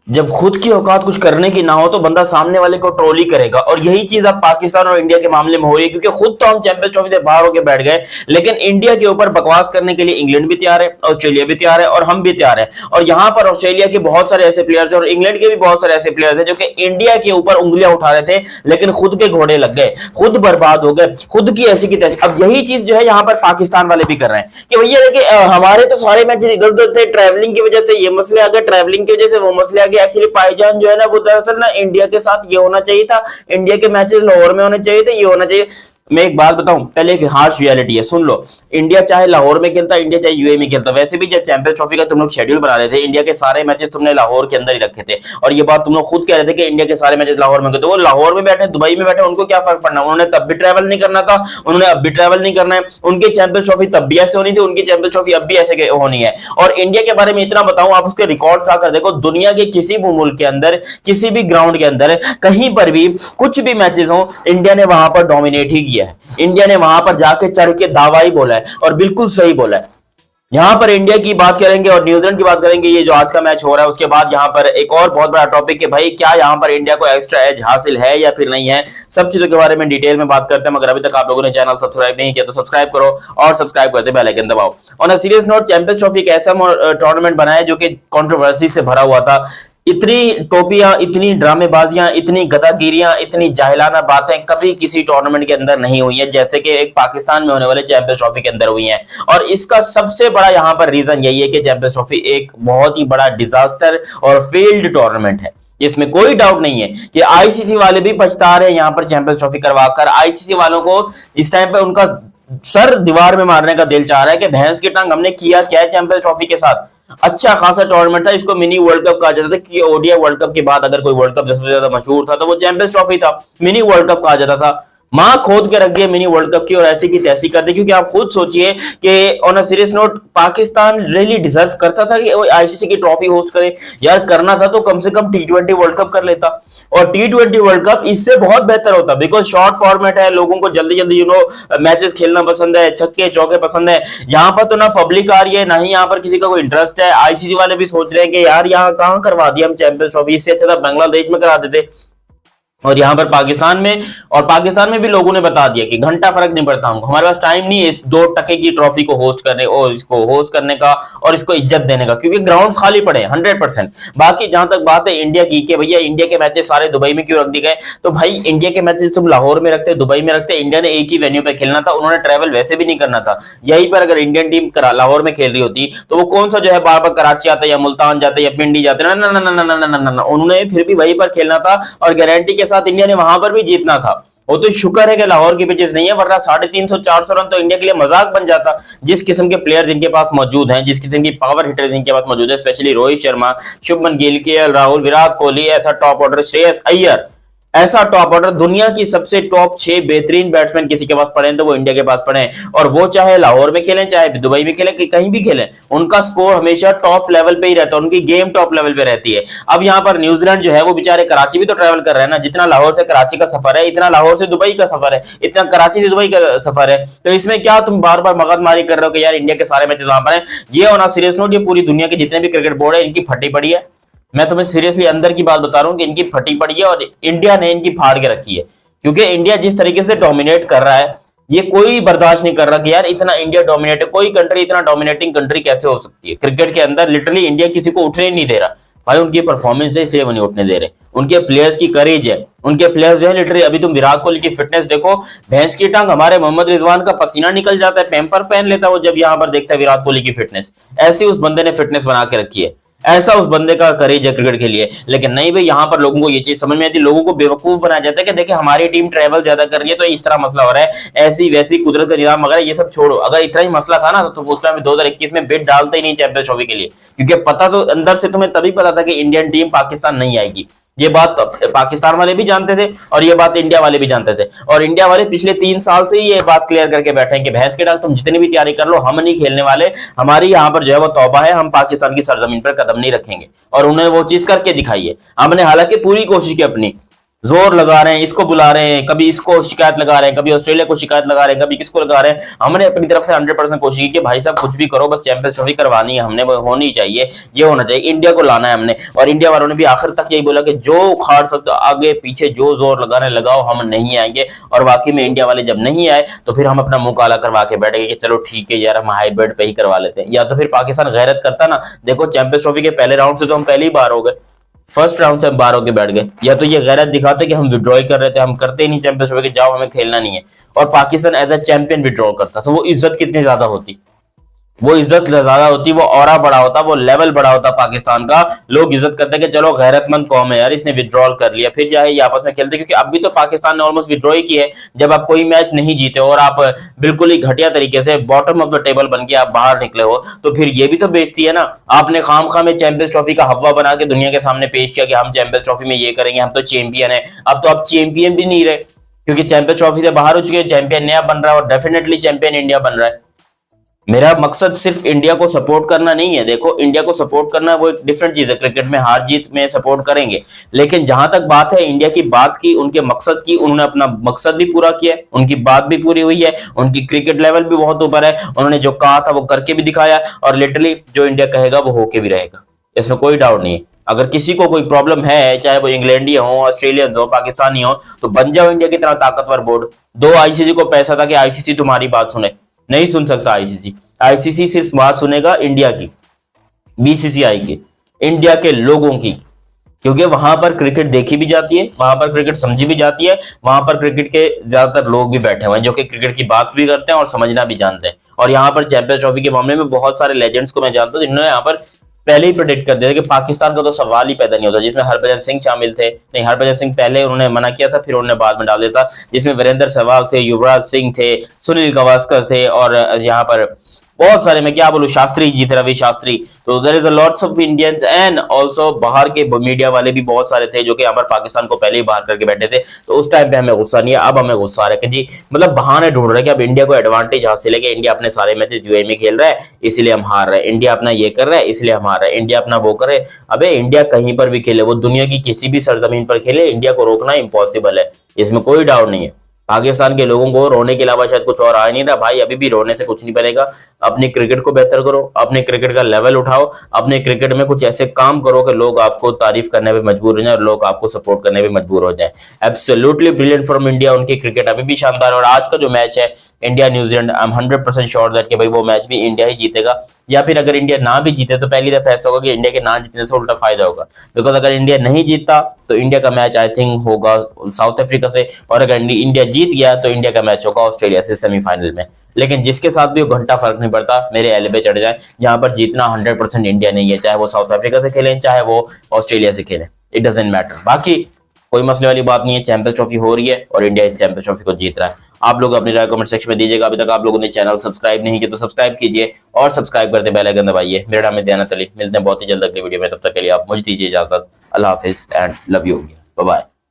जब खुद की औकात कुछ करने की ना हो तो बंदा सामने वाले को ट्रोल ही करेगा। और यही चीज अब पाकिस्तान और इंडिया के मामले में हो रही है, क्योंकि खुद तो हम चैंपियंस ट्रॉफी से बाहर होकर बैठ गए, लेकिन इंडिया के ऊपर बकवास करने के लिए इंग्लैंड भी तैयार है, ऑस्ट्रेलिया भी तैयार है और हम भी तैयार है। और यहाँ पर ऑस्ट्रेलिया के बहुत सारे ऐसे प्लेयर्स और इंग्लैंड के भी बहुत सारे ऐसे प्लेयर्स हैं जो कि इंडिया के ऊपर उंगलियां उठा रहे थे, लेकिन खुद के घोड़े लग गए, खुद बर्बाद हो गए, खुद की ऐसी की तैसी। अब यही चीज जो है यहाँ पर पाकिस्तान वाले भी कर रहे हैं कि भैया देखिए हमारे तो सारे मैच इधर उधर थे, ट्रैवलिंग की वजह से ये मसले आ गए, ट्रैवलिंग की वजह से वो मसले आ गए। एक्चुअली पाईजान जो है ना, वो दरअसल ना इंडिया के साथ ये होना चाहिए था, इंडिया के मैचेस लाहौर में होने चाहिए थे, ये होना चाहिए। मैं एक बात बताऊं, पहले एक हार्श रियलिटी है, सुन लो। इंडिया चाहे लाहौर में खेलता, इंडिया चाहे यूएई में खेलता, वैसे भी जब चैंपियंस ट्रॉफी का तुम लोग शेड्यूल बना रहे थे, इंडिया के सारे मैचेस तुमने लाहौर के अंदर ही रखे थे। और ये बात तुम लोग खुद कह रहे थे कि इंडिया के सारे मैचेस लाहौर में, तो वो लाहौर में बैठे, दुबई में बैठे, उनको क्या फर्क पड़ना, उन्होंने तब भी ट्रैवल नहीं करना था, उन्होंने अब भी ट्रैवल नहीं करना है। उनकी चैंपियंस ट्रॉफी तब भी ऐसे होनी थी, उनकी चैंपियंस ट्रॉफी अब भी ऐसे होनी है। और इंडिया के बारे में इतना बताऊं, आप उसके रिकॉर्ड्स आकर देखो, दुनिया के किसी भी मुल्क के अंदर, किसी भी ग्राउंड के अंदर, कहीं पर भी कुछ भी मैचेस हो, इंडिया ने वहां पर डोमिनेट ही किया है। इंडिया ने वहां पर जाके चढ़ के दावा ही बोला है और बिल्कुल सही बोला है। यहां पर इंडिया की बात करेंगे और न्यूजीलैंड की बात करेंगे, ये जो आज का मैच हो रहा है उसके बाद यहां पर एक और बहुत बड़ा टॉपिक है भाई, क्या यहां पर इंडिया को एक्स्ट्रा एज हासिल है या फिर नहीं है। सब चीजों के बारे में डिटेल में बात करते हैं, मगर अभी तक आप लोगों ने चैनल सब्सक्राइब नहीं किया तो सब्सक्राइब करो और सब्सक्राइब करते बेल आइकन दबाओ। On a serious note, champions trophy एक ऐसा टूर्नामेंट बना है जो कि कंट्रोवर्सी से भरा हुआ था। इतनी टोपियां, इतनी ड्रामेबाजियां, इतनी गदागिरियां, इतनी जाहिलाना बातें कभी किसी टूर्नामेंट के अंदर नहीं हुई है जैसे कि एक पाकिस्तान में होने वाले चैंपियंस ट्रॉफी के अंदर हुई है। और इसका सबसे बड़ा यहां पर रीजन यही है कि चैंपियंस ट्रॉफी एक बहुत ही बड़ा डिजास्टर और फेल्ड टूर्नामेंट है, इसमें कोई डाउट नहीं है कि आईसीसी वाले भी पछता रहे हैं यहां पर चैंपियंस ट्रॉफी करवाकर। आईसीसी वालों को इस टाइम पे उनका सर दीवार में मारने का दिल चाह रहा है कि भैंस की टांग, हमने किया क्या है चैंपियंस ट्रॉफी के साथ। अच्छा खासा टूर्नामेंट था, इसको मिनी वर्ल्ड कप कहा जाता था कि ओडीआई वर्ल्ड कप के बाद अगर कोई वर्ल्ड कप सबसे ज्यादा मशहूर था तो वो चैंपियंस ट्रॉफी था, मिनी वर्ल्ड कप कहा जाता था। मां खोद के रख दिया मिनी वर्ल्ड कप की और ऐसी की तैसी कर दी। क्योंकि आप खुद सोचिए कि on a serious note, Pakistan really deserve करता था कि वो आईसीसी की ट्रॉफी होस्ट करे। यार करना था तो कम से कम टी20 वर्ल्ड कप कर लेता, और टी20 वर्ल्ड कप इससे बहुत बेहतर होता, बिकॉज शॉर्ट फॉर्मेट है, लोगों को जल्दी जल्दी मैचेस खेलना पसंद है, छक्के चौके पसंद है। यहाँ पर तो ना पब्लिक आ रही है, ना ही यहाँ पर किसी का कोई इंटरेस्ट है। आईसीसी वाले भी सोच रहे हैं कि यार यहाँ कहाँ करवा दिया हम चैंपियंस ट्रॉफी, इससे अच्छा था बांग्लादेश में करा देते। और यहां पर पाकिस्तान में भी लोगों ने बता दिया कि घंटा फर्क नहीं पड़ता, हमको, हमारे पास टाइम नहीं है इस 2 टके की ट्रॉफी को होस्ट करने और इसको होस्ट करने का और इसको इज्जत देने का, क्योंकि ग्राउंड खाली पड़े 100%। बाकी जहां तक बात है इंडिया की कि भैया इंडिया के मैचेस सारे दुबई में क्यों रख दिए गए, तो भाई इंडिया के मैचेस तुम लाहौर में रखते, दुबई में रखते, इंडिया ने एक ही वेन्यू पे खेलना था, उन्होंने ट्रैवल वैसे भी नहीं करना था। यहीं पर अगर इंडियन टीम लाहौर में खेल रही होती तो वो कौन सा जो है बार बार कराची आता या मुल्तान जाते या पिंडी जाते, ना ना ना ना ना ना ना, उन्होंने फिर भी वहीं पर खेलना था और गारंटी के साथ इंडिया ने वहां पर भी जीतना था। वो तो शुक्र है कि लाहौर की पिचेस नहीं है, वरना 350-400 रन तो इंडिया के लिए मजाक बन जाता। जिस किस्म के प्लेयर जिनके पास मौजूद हैं, जिस किस्म की पावर हिटर जिनके पास मौजूद है, स्पेशली रोहित शर्मा, शुभमन गिल, केएल राहुल, विराट कोहली, ऐसा टॉप ऑर्डर, श्रेयस अय्यर, ऐसा टॉप ऑर्डर, दुनिया की सबसे टॉप 6 बेहतरीन बैट्समैन किसी के पास पड़े तो वो इंडिया के पास पड़े। और वो चाहे लाहौर में खेलें, चाहे दुबई में खेलें, कहीं भी खेलें, उनका स्कोर हमेशा टॉप लेवल पे ही रहता है, उनकी गेम टॉप लेवल पे रहती है। अब यहाँ पर न्यूजीलैंड जो है वो बेचारे कराची भी तो ट्रैवल कर रहे हैं ना, जितना लाहौर से कराची का सफर है, इतना लाहौर से दुबई का सफर है, इतना कराची से दुबई का सफर है। तो इसमें क्या तुम बार बार मगजमारी कर रहे हो कि यार इंडिया के सारे मैचेस वहां पर हैं। ये होना सीरियस नोट, ये पूरी दुनिया के जितने भी क्रिकेट बोर्ड है इनकी फटी पड़ी है। मैं तुम्हें सीरियसली अंदर की बात बता रहा हूं कि इनकी फटी पड़ी है और इंडिया ने इनकी फाड़ के रखी है। क्योंकि इंडिया जिस तरीके से डोमिनेट कर रहा है, ये कोई बर्दाश्त नहीं कर रहा कि यार इतना इंडिया डोमिनेट है, कोई कंट्री इतना डोमिनेटिंग कंट्री कैसे हो सकती है क्रिकेट के अंदर। लिटरली इंडिया किसी को उठने नहीं दे रहा भाई, उनकी परफॉर्मेंस है इसलिए वो नहीं उठने दे रहे, उनके प्लेयर्स की करेज है, उनके प्लेयर्स जो है लिटरली। अभी तुम विराट कोहली की फिटनेस देखो, भैंस की टांग, हमारे मोहम्मद रिजवान का पसीना निकल जाता है, पैम्पर पहन लेता है वो जब यहां पर देखता है विराट कोहली की फिटनेस। ऐसी उस बंदे ने फिटनेस बना के रखी है, ऐसा उस बंदे का करेज है क्रिकेट के लिए। लेकिन नहीं भाई, यहां पर लोगों को ये चीज समझ में आती है, लोगों को बेवकूफ बनाया जाता है कि देखिए हमारी टीम ट्रैवल ज्यादा कर रही है तो इस तरह मसला हो रहा है, ऐसी वैसी कुदरत का निजाम वगैरह ये सब छोड़ो। अगर इतना ही मसला था ना तो उस टाइम 2021 में बिड डालते ही नहीं चैंपियंस ट्रॉफी के लिए, क्योंकि पता तो अंदर से तुम्हें तभी पता था कि इंडियन टीम पाकिस्तान नहीं आएगी। ये बात पाकिस्तान वाले भी जानते थे और ये बात इंडिया वाले भी जानते थे। और इंडिया वाले पिछले 3 साल से ही ये बात क्लियर करके बैठे हैं कि भैंस के डाल तुम जितनी भी तैयारी कर लो, हम नहीं खेलने वाले, हमारी यहाँ पर जो है वो तौबा है, हम पाकिस्तान की सरजमीन पर कदम नहीं रखेंगे। और उन्होंने वो चीज करके दिखाई है। हमने हालांकि पूरी कोशिश की अपनी जोर लगा रहे हैं, इसको बुला रहे हैं, कभी इसको शिकायत लगा रहे हैं, कभी ऑस्ट्रेलिया को शिकायत लगा रहे हैं, कभी किसको लगा रहे हैं। हमने अपनी तरफ से 100% कोशिश की कि भाई साहब कुछ भी करो, बस चैंपियंस ट्रॉफी करवानी है हमने, वो होनी चाहिए, ये होना चाहिए, इंडिया को लाना है हमने। और इंडिया वालों ने भी आखिर तक यही बोला कि जो उखाड़ सकते आगे पीछे जो जोर लगाने लगाओ, हम नहीं आएंगे। और वाकई में इंडिया वाले जब नहीं आए तो फिर हम अपना मुंह काला करवा के बैठ गए कि चलो ठीक है यार, हम हाइब्रिड पे ही करवा लेते हैं। या तो फिर पाकिस्तान गैरत करता ना, देखो चैंपियंस ट्रॉफी के पहले राउंड से तो हम पहले ही बाहर हो गए, फर्स्ट राउंड से हम बाहर होके बैठ गए। या तो ये गैरत दिखाते कि हम विड्रॉ कर रहे थे, हम करते ही नहीं चैंपियंस ट्रॉफी के, जाओ हमें खेलना नहीं है, और Pakistan as a champion withdraw करता, तो वो इज्जत कितनी ज्यादा होती, वो इज्जत ज्यादा होती, वो ऑरा बड़ा होता, वो लेवल बड़ा होता पाकिस्तान का। लोग इज्जत करते कि चलो गैरतमंद कौम है यार, इसने विड्रॉल कर लिया, फिर चाहे ये आपस में खेलते। क्योंकि अभी तो पाकिस्तान ने ऑलमोस्ट विड्रॉ ही की है, जब आप कोई मैच नहीं जीते और आप बिल्कुल ही घटिया तरीके से बॉटम ऑफ द टेबल बन के आप बाहर निकले हो, तो फिर ये भी तो बेइज्जती है ना। आपने खामखा में चैंपियंस ट्रॉफी का हवा बना के दुनिया के सामने पेश किया कि हम चैंपियंस ट्रॉफी में ये करेंगे, हम तो चैंपियन है। अब तो आप चैंपियन भी नहीं रहे, क्योंकि चैंपियंस ट्रॉफी से बाहर हो चुके हैं, चैंपियन नया बन रहा है, और डेफिनेटली चैंपियन इंडिया बन रहा है। मेरा मकसद सिर्फ इंडिया को सपोर्ट करना नहीं है, देखो इंडिया को सपोर्ट करना वो एक डिफरेंट चीज है, क्रिकेट में हार जीत में सपोर्ट करेंगे, लेकिन जहां तक बात है इंडिया की बात की, उनके मकसद की, उन्होंने अपना मकसद भी पूरा किया है, उनकी बात भी पूरी हुई है, उनकी क्रिकेट लेवल भी बहुत ऊपर है, उन्होंने जो कहा था वो करके भी दिखाया, और लिटरली जो इंडिया कहेगा वो होके भी रहेगा, इसमें कोई डाउट नहीं है। अगर किसी को कोई प्रॉब्लम है, चाहे वो इंग्लैंडियन हो, ऑस्ट्रेलियंस हो, पाकिस्तानी हो, तो बन जाओ इंडिया की तरह ताकतवर बोर्ड, दो आईसीसी को पैसा था कि आईसीसी तुम्हारी बात सुने, नहीं सुन सकता आईसीसी। आईसीसी सिर्फ बात सुनेगा इंडिया की, बीसीसीआई की, इंडिया के लोगों की, क्योंकि वहां पर क्रिकेट देखी भी जाती है, वहां पर क्रिकेट समझी भी जाती है, वहां पर क्रिकेट के ज्यादातर लोग भी बैठे हुए हैं जो कि क्रिकेट की बात भी करते हैं और समझना भी जानते हैं। और यहाँ पर चैंपियंस ट्रॉफी के मामले में बहुत सारे लेजेंड्स को मैं जानता हूँ जिन्होंने यहाँ पर पहले ही प्रेडिक्ट कर दिया था कि पाकिस्तान का तो सवाल ही पैदा नहीं होता, जिसमें हरभजन सिंह शामिल थे, नहीं हरभजन सिंह पहले उन्होंने मना किया था, फिर उन्होंने बाद में डाल दिया था, जिसमें वीरेंद्र सहवाग थे, युवराज सिंह थे, सुनील गावस्कर थे, और यहाँ पर बहुत सारे, मैं क्या बोलूं, शास्त्री जी थे, रवि शास्त्री। तो there is a lots of Indians and also बाहर के मीडिया वाले भी बहुत सारे थे जो कि यहाँ पर पाकिस्तान को पहले ही बाहर करके बैठे थे। तो उस टाइम पे हमें गुस्सा नहीं है, अब हमें गुस्सा आ रहा है कि जी मतलब बहाने ढूंढ रहे हैं कि अब इंडिया को एडवांटेज हासिल है कि इंडिया अपने सारे मैचेस यूएई में खेल रहा है इसलिए हम हार रहे हैं, इंडिया अपना ये कर रहा है इसलिए हम हार रहे हैं, इंडिया अपना वो करे। अबे इंडिया कहीं पर भी खेले, वो दुनिया की किसी भी सरजमीन पर खेले, इंडिया को रोकना इम्पॉसिबल है, इसमें कोई डाउट नहीं है। पाकिस्तान के लोगों को रोने के अलावा शायद कुछ और आ नहीं रहा भाई, अभी भी रोने से कुछ नहीं बनेगा। अपने क्रिकेट को बेहतर करो, अपने क्रिकेट का लेवल उठाओ, अपने क्रिकेट में कुछ ऐसे काम करो कि लोग आपको तारीफ करने पे मजबूर हो जाए और लोग आपको सपोर्ट करने पे मजबूर हो जाए। एब्सोल्युटली ब्रिलियंट फ्रॉम इंडिया, उनकी क्रिकेट अभी भी शानदार है। और आज का जो मैच है India New Zealand, I am 100% sure that कि भाई वो मैच भी इंडिया ही जीतेगा, या फिर अगर इंडिया ना भी जीते तो पहली दफा ऐसा होगा कि इंडिया के ना जीतने से उल्टा फायदा होगा। बिकॉज अगर इंडिया नहीं जीतता तो इंडिया का मैच आई थिंक होगा साउथ अफ्रीका से, और अगर इंडिया जीत गया तो इंडिया का मैच होगा ऑस्ट्रेलिया से सेमीफाइनल में। लेकिन जिसके साथ भी वो घंटा फर्क नहीं पड़ता, मेरे एल पे चढ़ जाए, यहाँ पर जीतना 100% इंडिया नहीं है, चाहे वो साउथ अफ्रीका से खेलें चाहे वो ऑस्ट्रेलिया से खेलें, इट डजंट मैटर। बाकी कोई मसले वाली बात नहीं है, चैंपियंस ट्रॉफी हो रही है और इंडिया इस चैंपियंस ट्रॉफी को जीत रहा है। आप लोग अपनी राय कमेंट सेक्शन में दीजिएगा। अभी तक आप लोगों ने चैनल सब्सक्राइब नहीं किया तो सब्सक्राइब कीजिए और सब्सक्राइब करते बेल आइकन दबाइए। मेरा नाम है दयानत अली, मिलते हैं बहुत ही जल्द अगली वीडियो में, तब तक के लिए आप मुझे दीजिए इजाजत। अल्लाह हाफिज and love you, bye bye.